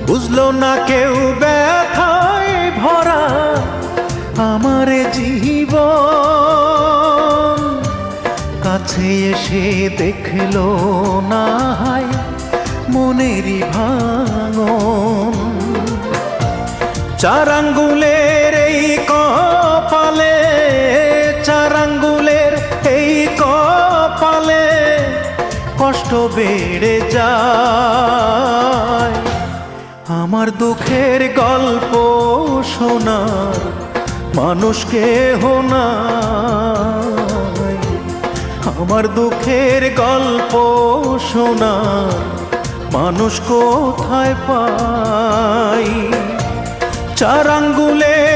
বুঝলো না কেউ ব্যথায় ভরা আমার জীবন, কাছে এসে দেখলো না হায় মনেরই ভাঙন। চার আঙ্গুলের এই কপালে, চার আঙ্গুলের এই কপালে কষ্ট বেড়ে যায়। আমার দুঃখের গল্প শোনার মানুষ কেহ নাই, আমার দুঃখের গল্প শোনার মানুষ কোথায় পাই। চার আঙ্গুলের